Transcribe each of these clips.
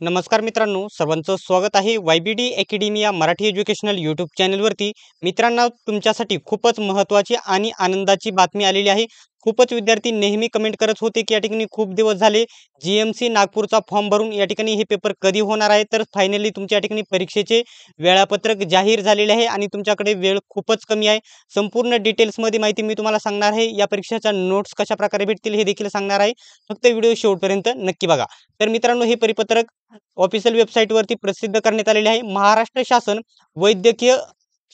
नमस्कार मित्रांनो, सर्वांचं स्वागत आहे YBD अकॅडमिया मराठी एज्युकेशनल यूट्यूब चॅनलवरती. मित्रांनो, तुमच्यासाठी खूपच महत्त्वाची आणि आनंदाची बातमी आलेली आहे. खूपच विद्यार्थी नेहमी कमेंट करत होते की या ठिकाणी खूप दिवस झाले GMC नागपूरचा फॉर्म भरून या ठिकाणी हे पेपर कधी होणार आहे. तर फायनली तुमच्या या ठिकाणी परीक्षेचे वेळापत्रक जाहीर झालेले आहे आणि तुमच्याकडे वेळ खूपच कमी आहे. संपूर्ण डिटेल्समध्ये माहिती मी तुम्हाला सांगणार आहे. या परीक्षेच्या नोट्स कशाप्रकारे भेटतील हे देखील सांगणार आहे. फक्त व्हिडिओ शेवटपर्यंत नक्की बघा. तर मित्रांनो, हे परिपत्रक ऑफिशियल वेबसाईटवरती प्रसिद्ध करण्यात आलेले आहे. महाराष्ट्र शासन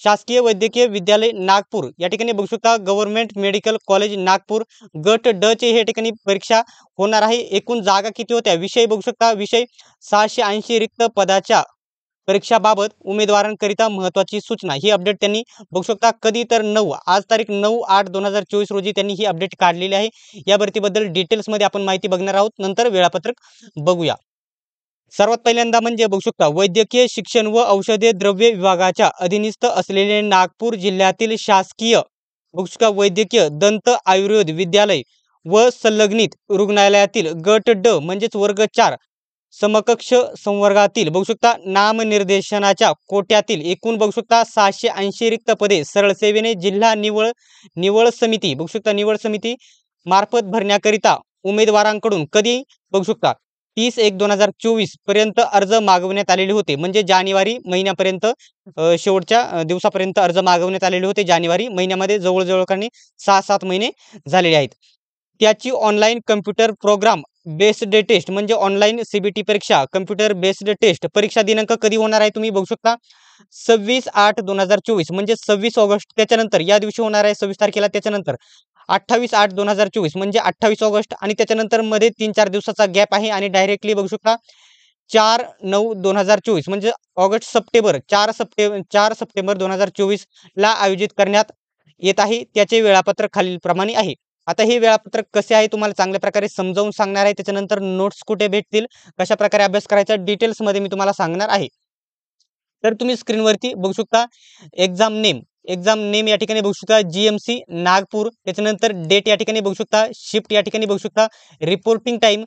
शासकीय वैद्यकीय विद्यालय नागपूर या ठिकाणी बघू शकता, गव्हर्नमेंट मेडिकल कॉलेज नागपूर गट ड चे हे ठिकाणी परीक्षा होणार आहे. एकूण जागा किती होत्या, विषय बघू शकता, विषय 680 रिक्त पदाच्या परीक्षाबाबत उमेदवारांकरिता महत्त्वाची सूचना. ही अपडेट त्यांनी बघू शकता कधी, तर आज तारीख 9/8/2024 रोजी त्यांनी ही अपडेट काढलेली आहे. या भरतीबद्दल डिटेल्समध्ये आपण माहिती बघणार आहोत. नंतर वेळापत्रक बघूया. सर्वात पहिल्यांदा म्हणजे बघू शकता, वैद्यकीय शिक्षण व औषधे द्रव्ये विभागाच्या अधीनस्थ असलेले नागपूर जिल्ह्यातील शासकीय बघू शकता वैद्यकीय दंत आयुर्वेद विद्यालय व संलग्नित रुग्णालयातील गट ड म्हणजेच वर्ग 4 समकक्ष संवर्गातील बघू शकता नामनिर्देशनाच्या कोट्यातील एकूण बघू शकता 680 रिक्त पदे सरळ सेवेने जिल्हा निवड समिती बघू शकता निवड समिती मार्फत भरण्याकरिता उमेदवारांकडून कधी बघू शकता 30/1/2024 पर्यंत अर्ज मागवण्यात आलेले होते. म्हणजे जानेवारी महिन्यापर्यंत शेवटच्या दिवसापर्यंत अर्ज मागवण्यात आलेले होते. जानेवारी महिन्यामध्ये जवळजवळ 6-7 महिने झालेले आहेत. त्याची online computer program based test म्हणजे ऑनलाईन CBT परीक्षा कम्प्युटर बेस्ड टेस्ट परीक्षा दिनांक कधी होणार आहे तुम्ही बघू शकता 26/8/2024 म्हणजे 26 ऑगस्ट. त्याच्यानंतर या दिवशी होणार आहे 26 तारखेला. त्याच्यानंतर 28/8/2024 म्हणजे 28 ऑगस्ट आणि त्याच्यानंतर मध्ये 3-4 दिवसाचा गॅप आहे आणि डायरेक्टली बघू शकता 4/9/2024 म्हणजे ऑगस्ट सप्टेंबर 4 सप्टेंबर 2024 ला आयोजित करण्यात येत आहे. त्याचे वेळापत्रक खालीलप्रमाणे आहे. आता हे वेळापत्रक कसे आहे तुम्हाला चांगल्या प्रकारे समजावून सांगणार आहे. त्याच्यानंतर नोट्स कुठे भेटतील, कशा प्रकारे अभ्यास करायचा डिटेल्समध्ये मी तुम्हाला सांगणार आहे. तर तुम्ही स्क्रीनवरती बघू शकता एक्झाम नेम या ठिकाणी बघू शकता GMC नागपूर. त्याच्यानंतर डेट या ठिकाणी बघू शकता, शिफ्ट या ठिकाणी बघू शकता, reporting time,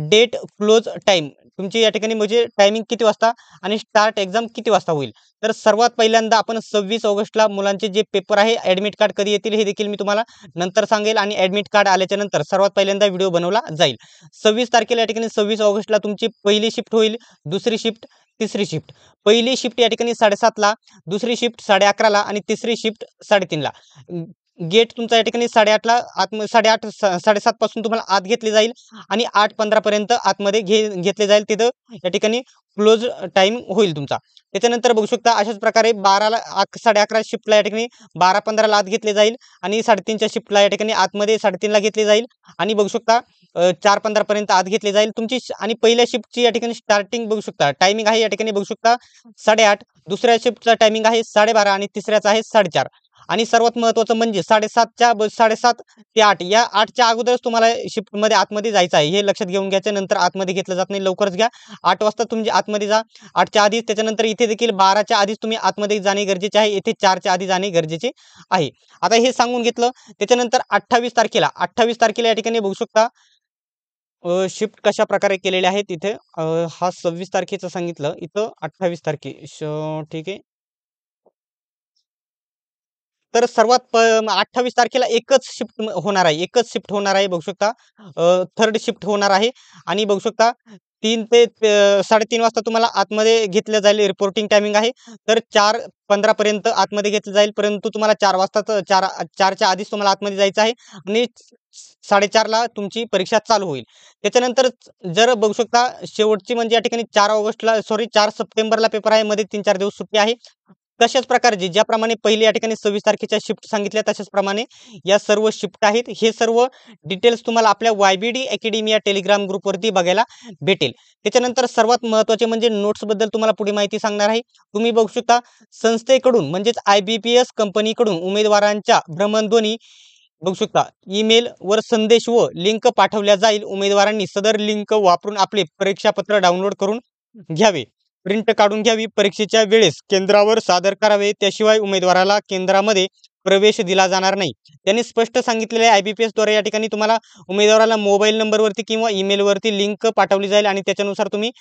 date close time तुमची या ठिकाणी म्हणजे टायमिंग किती वाजता आणि स्टार्ट एक्झाम किती वाजता होईल. तर सर्वात पहिल्यांदा आपण 26 ऑगस्टला मुलांचे जे पेपर आहे ॲडमिट कार्ड कधी येतील हे देखील मी तुम्हाला नंतर सांगेल आणि ॲडमिट कार्ड आल्याच्या नंतर सर्वात पहिल्यांदा व्हिडिओ बनवला जाईल. 26 तारखेला या ठिकाणी 26 ऑगस्टला तुमची पहिली शिफ्ट होईल, दुसरी शिफ्ट, तिसरी शिफ्ट. पहिली शिफ्ट या ठिकाणी 7:30 ला, दुसरी शिफ्ट 11:30 ला आणि तिसरी शिफ्ट 3:30 ला. गेट तुमचा या ठिकाणी 8:30 ला 8:30 7:30 पासून तुम्हाला आत घेतले जाईल आणि 8:15 पर्यंत आतमध्ये घेतले जाईल. तिथं या ठिकाणी क्लोज टाइम होईल तुमचा. त्याच्यानंतर बघू शकता अशाच प्रकारे 12ला 11:30 शिफ्टला या ठिकाणी 12:15 ला आत घेतले जाईल आणि 3:30च्या शिफ्टला या ठिकाणी आतमध्ये 3:30 ला घेतले जाईल आणि बघू शकता 4:15 पर्यंत आत घेतले जाईल तुमची. आणि पहिल्या शिफ्टची या ठिकाणी स्टार्टिंग बघू शकता टायमिंग आहे या ठिकाणी बघू शकता 8:30. दुसऱ्या शिफ्टचा टायमिंग आहे 12:30 आणि तिसऱ्याचा आहे 4:30. आणि सर्वात महत्त्वाचं म्हणजे 7:30 ते 8 या 8च्या अगोदरच तुम्हाला शिफ्टमध्ये आतमध्ये जायचं आहे. हे लक्षात घेऊन घ्यायचं. नंतर आतमध्ये घेतलं जात नाही, लवकरच घ्या. 8 वाजता तुम्ही आतमध्ये जा 8च्या आधीच. त्याच्यानंतर इथे देखील 12च्या आधीच तुम्ही आतमध्ये जाणे गरजेचे आहे. येथे 4च्या आधी जाणे गरजेचे आहे. आता हे सांगून घेतलं. त्याच्यानंतर 28 तारखेला या ठिकाणी बघू शकता शिफ्ट कशा प्रकारे केलेले आहेत इथे. हा 26 तारखेचं सांगितलं, इथं 28 तारखे ठीक आहे. तर 28 तारखेला एकच शिफ्ट होणार आहे बघू शकता. थर्ड शिफ्ट होणार आहे आणि बघू शकता 3 ते 3:30 वाजता तुम्हाला आतमध्ये घेतलं जाईल. रिपोर्टिंग टायमिंग आहे. तर 4:15 पर्यंत आतमध्ये घेतलं जाईल. परंतु तुम्हाला 4 वाजताच 4च्या आधीच तुम्हाला आतमध्ये जायचं आहे आणि 4:30 ला तुमची परीक्षा चालू होईल. त्याच्यानंतर जर बघू शकता शेवटची म्हणजे या ठिकाणी 4 सप्टेंबरला पेपर आहे. मध्ये 3-4 दिवस सुट्टी आहे. तशाच प्रकारे ज्याप्रमाणे पहिली या ठिकाणी 26 तारखेच्या शिफ्ट सांगितल्या तशाच प्रमाणे या सर्व शिफ्ट आहेत. हे सर्व डिटेल्स तुम्हाला आपल्या YBD अकॅडमी या टेलिग्राम ग्रुपवरती बघायला भेटेल. त्याच्यानंतर सर्वात महत्त्वाचे म्हणजे नोट्सबद्दल तुम्हाला पुढे माहिती सांगणार आहे. तुम्ही बघू शकता संस्थेकडून म्हणजेच IBPS कंपनीकडून उमेदवारांच्या भ्रमणध्वनी बघू शकता ईमेल वर संदेश व लिंक पाठवल्या जाईल. उमेदवारांनी सदर लिंक वापरून आपले परीक्षापत्र डाउनलोड करून घ्यावे, प्रिंट काढून घ्यावी, परीक्षेच्या वेळेस केंद्रावर सादर करावे. त्याशिवाय उमेदवाराला केंद्रामध्ये प्रवेश दिला जाणार नाही. त्यांनी स्पष्ट सांगितलेले आहे IBPSद्वारे या ठिकाणी तुम्हाला उमेदवाराला मोबाईल नंबरवरती किंवा ईमेलवरती लिंक पाठवली जाईल आणि त्याच्यानुसार तुम्ही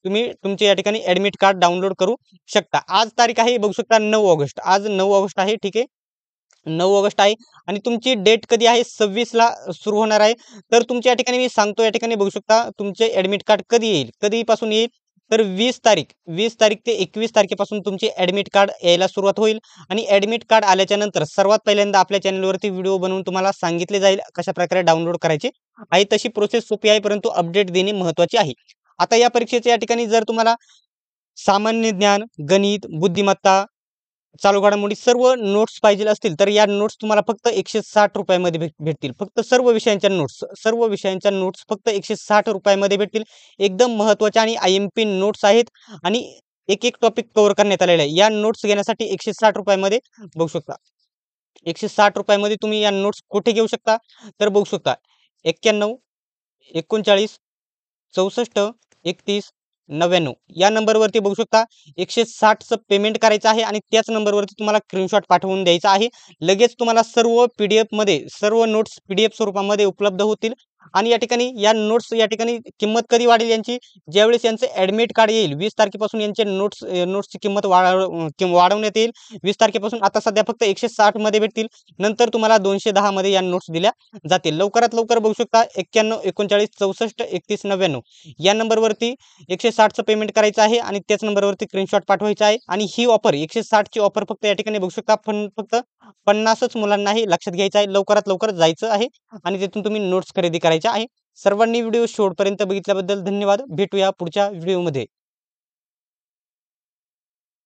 तुम्ही तुमचे या ठिकाणी ॲडमिट कार्ड डाउनलोड करू शकता. आज तारीख आहे बघू शकता 9 ऑगस्ट. आज 9 ऑगस्ट आहे. ठीक आहे. 9 ऑगस्ट आहे आणि तुमची डेट कधी आहे 26ला सुरू होणार आहे. तर तुमच्या या ठिकाणी मी सांगतो या ठिकाणी बघू शकता तुमचे ॲडमिट कार्ड कधी येईल, कधीपासून येईल तर 20 तारीख ते 21 तारखेपासून तुमचे ॲडमिट कार्ड यायला सुरुवात होईल आणि ॲडमिट कार्ड आल्याच्या नंतर सर्वात पहिल्यांदा आपल्या चॅनलवरती व्हिडिओ बनवून तुम्हाला सांगितले जाईल कशाप्रकारे डाउनलोड करायचे आहे. तशी प्रोसेस सोपी आहे परंतु अपडेट देणे महत्त्वाचे आहे. आता या परीक्षेच्या या ठिकाणी जर तुम्हाला सामान्य ज्ञान, गणित, बुद्धिमत्ता, चालू घडामोडी सर्व नोट्स पाहिजे असतील तर या नोट्स तुम्हाला फक्त ₹160 मध्ये भेटतील. फक्त सर्व विषयांच्या नोट्स फक्त ₹160 मध्ये भेटतील. एकदम महत्त्वाच्या आणि IMP नोट्स आहेत आणि एक टॉपिक कव्हर करण्यात आलेला आहे. या नोट्स घेण्यासाठी ₹160 मध्ये बघू शकता. ₹160 मध्ये तुम्ही या नोट्स कुठे घेऊ शकता तर बघू शकता 91 39 64 31 99 या नंबरवरती बघू शकता 160चं पेमेंट करायचं आहे आणि त्याच नंबरवरती तुम्हाला स्क्रीनशॉट पाठवून द्यायचा आहे. लगेच तुम्हाला सर्व PDF मध्ये सर्व नोट्स PDF स्वरूपामध्ये उपलब्ध होतील आणि या ठिकाणी या नोट्स या ठिकाणी किंमत कधी वाढेल यांची ज्यावेळेस यांचे ॲडमिट कार्ड येईल 20 तारखेपासून यांचे नोट्सची किंमत वाढवण्यात येईल. 20 तारखेपासून आता सध्या फक्त 160 मध्ये भेटतील. नंतर तुम्हाला 210 मध्ये या नोट्स दिल्या जातील. लवकरात लवकर बघू शकता 91 39 64 31 99 या नंबरवरती 160चं पेमेंट करायचं आहे आणि त्याच नंबरवरती स्क्रीनशॉट पाठवायचा आहे आणि ही ऑफर 160ची ऑफर फक्त या ठिकाणी बघू शकता पण फक्त 50च मुलांनाही लक्षात घ्यायचं आहे. लवकरात लवकर जायचं आहे आणि तिथून तुम्ही नोट्स खरेदी करायच्या आहे. सर्वांनी व्हिडिओ शेवटपर्यंत बघितल्याबद्दल धन्यवाद. भेटूया पुढच्या व्हिडिओमध्ये.